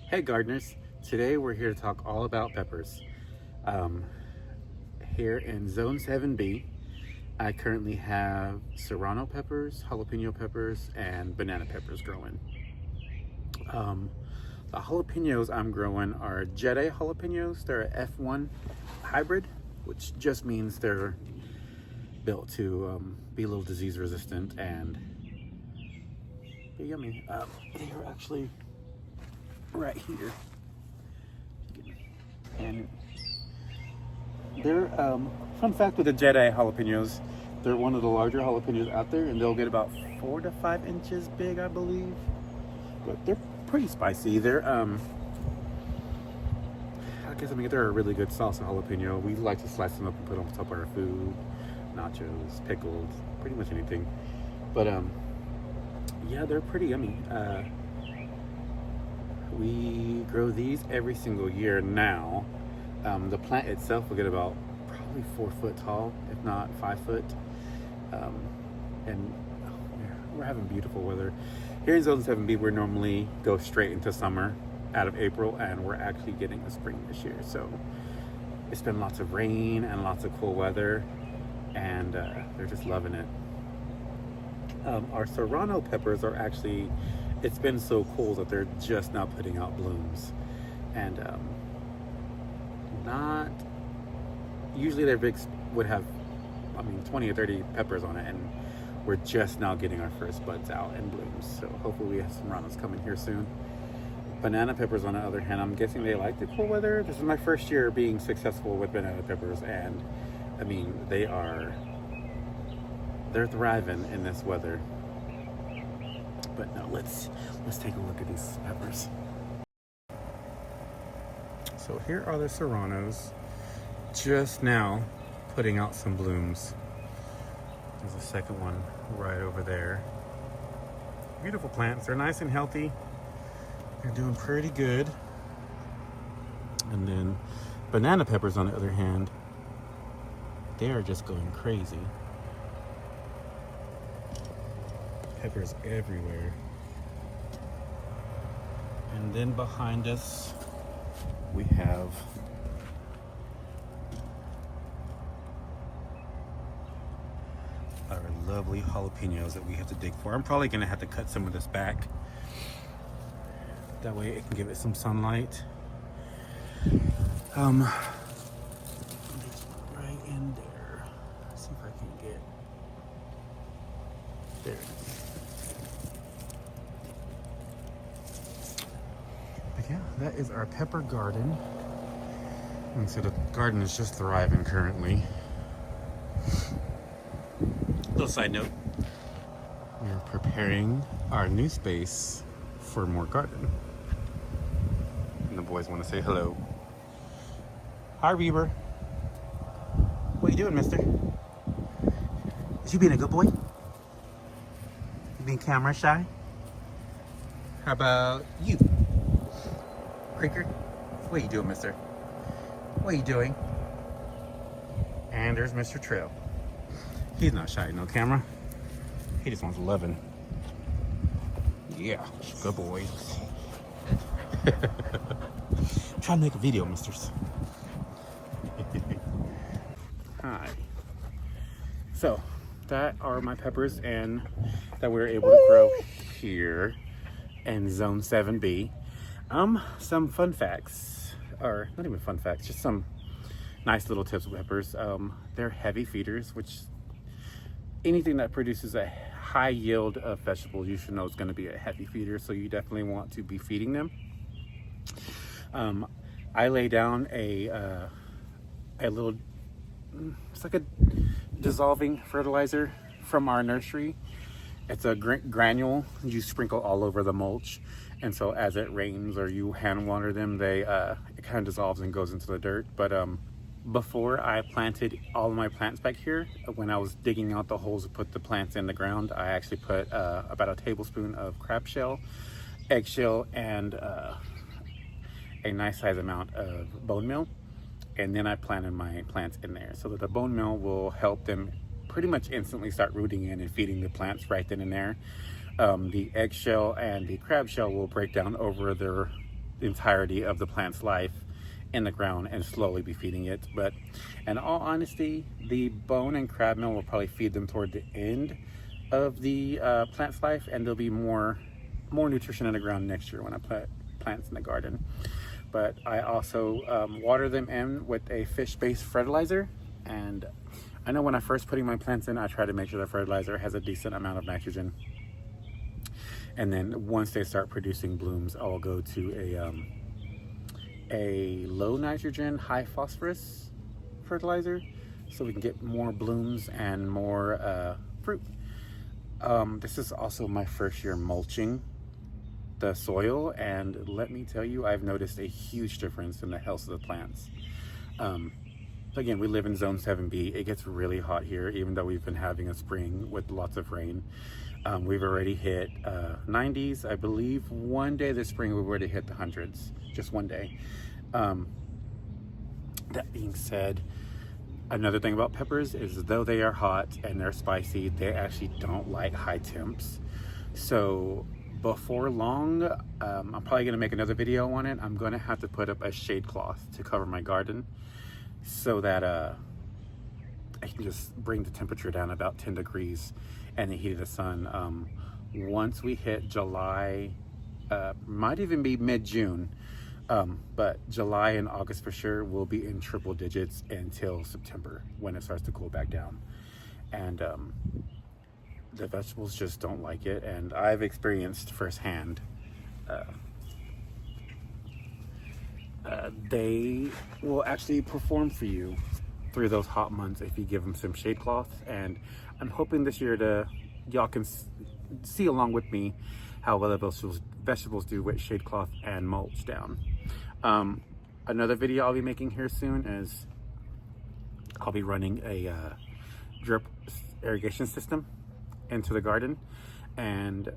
Hey gardeners, today we're here to talk all about peppers. Um, Here in Zone 7B, I currently have serrano peppers, jalapeno peppers, and banana peppers growing. Um, the jalapenos I'm growing are Jet jalapenos. They're a F1 hybrid, which just means they're built to be a little disease resistant and be yummy. They are actually right here. And they're, fun fact with the Jedi jalapenos, they're one of the larger jalapenos out there, and they'll get about 4 to 5 inches big, I believe. But they're pretty spicy. They're a really good salsa jalapeno. We like to slice them up and put them on top of our food, nachos, pickles, pretty much anything. But yeah, they're pretty yummy. We grow these every single year now. The plant itself will get about probably 4 foot tall, if not 5 foot. And we're having beautiful weather. Here in Zone 7B, we normally go straight into summer out of April, and we're actually getting a spring this year. So it's been lots of rain and lots of cool weather, and they're just loving it. Our serrano peppers are actually, it's been so cool that they're just now putting out blooms. And not, usually their big would have, 20 or 30 peppers on it, and we're just now getting our first buds out and blooms. So hopefully we have some serranos coming here soon. Banana peppers, on the other hand, I'm guessing they like the cool weather. This is my first year being successful with banana peppers, and they're thriving in this weather. But no, let's take a look at these peppers. So here are the serranos, just now putting out some blooms. There's a second one right over there. Beautiful plants. They're nice and healthy. They're doing pretty good. And then banana peppers, on the other hand, they are just going crazy. Peppers everywhere. And then behind us, we have our lovely jalapenos that we have to dig for. I'm probably gonna have to cut some of this back. That way it can give it some sunlight. There's one right in there. Let's see if I can get there. It is. But yeah, that is our pepper garden. And so the garden is just thriving currently. Little side note, we're preparing our new space for more garden. And the boys want to say hello. Hi, Reaver. What are you doing, mister? Is you being a good boy? You being camera shy? How about you? Creaker? What are you doing, mister? What are you doing? And there's Mr. Trail. He's not shy, no camera. He just wants loving. Yeah, good boy. Try to make a video, misters. Hi. So, that are my peppers and that we were able to grow here in Zone 7B. Some fun facts, or not even fun facts, just some nice little tips with peppers. They're heavy feeders, which anything that produces a high yield of vegetables, you should know is going to be a heavy feeder, so you definitely want to be feeding them. I lay down a little, it's like a dissolving fertilizer from our nursery. It's a granule you sprinkle all over the mulch, and so as it rains or you hand water them, it kind of dissolves and goes into the dirt. But before I planted all of my plants back here, when I was digging out the holes to put the plants in the ground, I actually put about a tablespoon of crab shell, eggshell, and a nice size amount of bone meal. And then I planted my plants in there so that the bone meal will help them pretty much instantly start rooting in and feeding the plants right then and there. The eggshell and the crab shell will break down over their entirety of the plant's life in the ground and slowly be feeding it. But in all honesty, the bone and crab meal will probably feed them toward the end of the plant's life, and there'll be more nutrition in the ground next year when I plant plants in the garden. But I also water them in with a fish-based fertilizer. And I know when I first putting my plants in, I try to make sure the fertilizer has a decent amount of nitrogen. And then once they start producing blooms, I'll go to a low nitrogen, high phosphorus fertilizer, so we can get more blooms and more fruit. This is also my first year mulching the soil, and let me tell you, I've noticed a huge difference in the health of the plants. Again, we live in zone 7B. It gets really hot here, even though we've been having a spring with lots of rain. We've already hit 90s. I believe one day this spring we've already hit the hundreds, just one day. That being said, another thing about peppers is though they are hot and they're spicy, they actually don't like high temps. So before long, I'm probably gonna make another video on it. I'm gonna have to put up a shade cloth to cover my garden so that I can just bring the temperature down about 10 degrees and the heat of the sun. Once we hit July, might even be mid-June, but July and August for sure will be in triple digits until September when it starts to cool back down. And the vegetables just don't like it, and I've experienced firsthand they will actually perform for you through those hot months if you give them some shade cloth. And I'm hoping this year y'all can see along with me how well the vegetables do with shade cloth and mulch down. Another video I'll be making here soon is I'll be running a drip irrigation system into the garden, and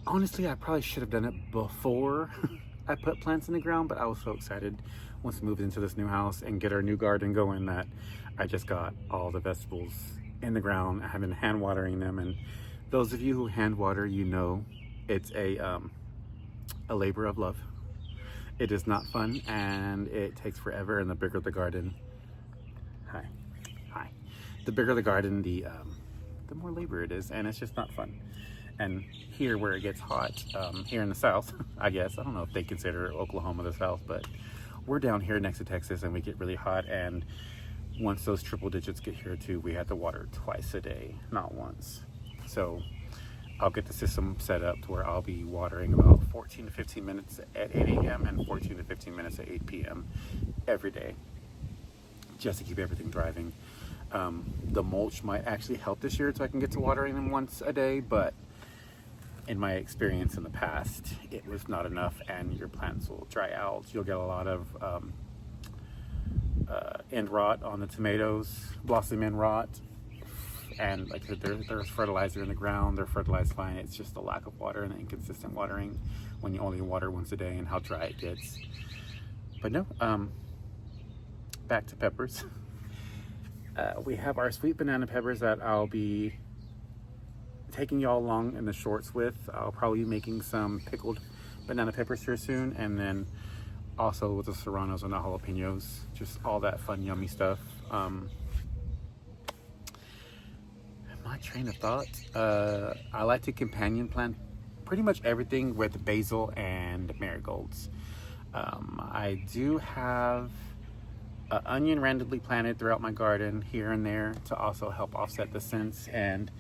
honestly I probably should have done it before I put plants in the ground, but I was so excited once we moved into this new house and get our new garden going that I just got all the vegetables in the ground. I have been hand watering them, and those of you who hand water, you know it's a labor of love. It is not fun, and it takes forever. And the bigger the garden, the bigger the garden, the more labor it is, and it's just not fun. And here where it gets hot, here in the South, I guess, I don't know if they consider Oklahoma the South, but we're down here next to Texas and we get really hot. And once those triple digits get here too, we have to water twice a day, not once. So I'll get the system set up to where I'll be watering about 14 to 15 minutes at 8 a.m. and 14 to 15 minutes at 8 p.m. every day, just to keep everything thriving. The mulch might actually help this year so I can get to watering them once a day, but in my experience in the past, it was not enough, and your plants will dry out. You'll get a lot of end rot on the tomatoes, blossom end rot, and like I said, there's fertilizer in the ground, they're fertilized fine. It's just the lack of water and the inconsistent watering when you only water once a day and how dry it gets. But no, back to peppers. We have our sweet banana peppers that I'll be taking y'all along in the shorts with. I'll probably be making some pickled banana peppers here soon, and also with the serranos and the jalapenos, just all that fun yummy stuff. My train of thought, I like to companion plant pretty much everything with basil and marigolds. I do have an onion randomly planted throughout my garden here and there to also help offset the scents. And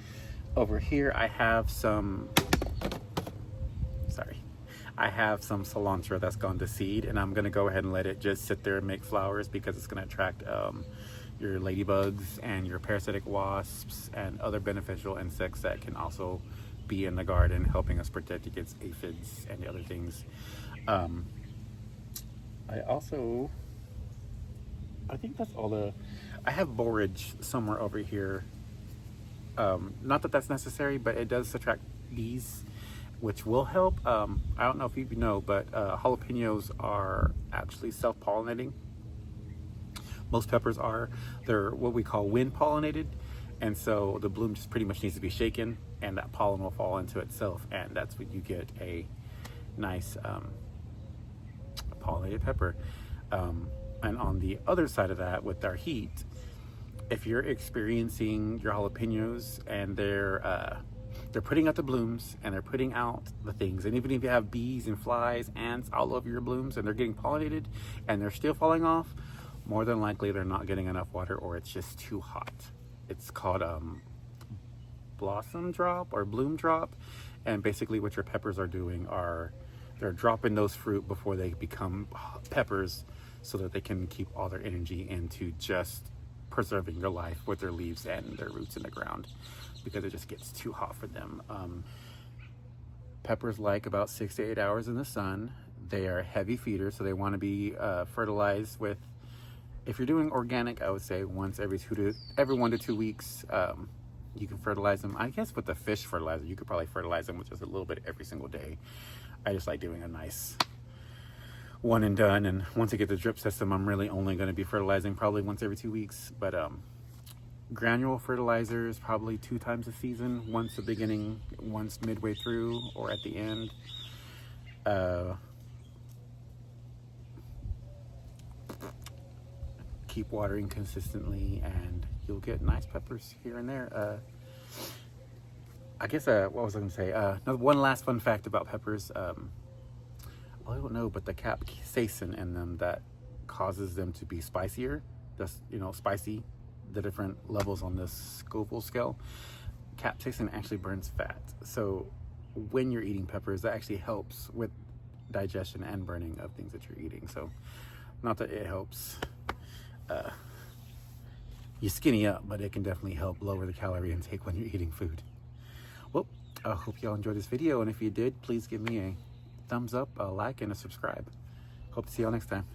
over here I have some cilantro that's gone to seed, and I'm gonna go ahead and let it just sit there and make flowers because it's gonna attract your ladybugs and your parasitic wasps and other beneficial insects that can also be in the garden, helping us protect against aphids and the other things. I think that's all I have borage somewhere over here. Not that that's necessary, but it does attract bees, which will help. I don't know if you know, but jalapenos are actually self-pollinating. Most peppers are. They're what we call wind pollinated, and so the bloom just pretty much needs to be shaken and that pollen will fall into itself, and that's when you get a nice pollinated pepper. And on the other side of that, with our heat, if you're experiencing your jalapenos and they're putting out the blooms and they're putting out the things, and even if you have bees and flies, ants all over your blooms and they're getting pollinated and they're still falling off, more than likely they're not getting enough water or it's just too hot. It's called blossom drop or bloom drop, and basically what your peppers are doing are they're dropping those fruit before they become peppers so that they can keep all their energy into just preserving their life with their leaves and their roots in the ground, because it just gets too hot for them. Peppers like about 6 to 8 hours in the sun. They are heavy feeders, so they want to be fertilized with, if you're doing organic, I would say once every 1 to 2 weeks. You can fertilize them. I guess with the fish fertilizer, you could probably fertilize them with just a little bit every single day. I just like doing a nice one and done, and once I get the drip system, I'm really only going to be fertilizing probably once every 2 weeks. But granule fertilizers probably 2 times a season, once at the beginning, once midway through, or at the end. Keep watering consistently and you'll get nice peppers here and there. I guess what was I going to say? One last fun fact about peppers. I don't know, but the capsaicin in them that causes them to be spicier, just, spicy, the different levels on this Scoville scale, capsaicin actually burns fat. So when you're eating peppers, that actually helps with digestion and burning of things that you're eating. So not that it helps you skinny up, but it can definitely help lower the calorie intake when you're eating food. Well, I hope y'all enjoyed this video, and if you did, please give me a thumbs up, a like, and a subscribe. Hope to see y'all next time.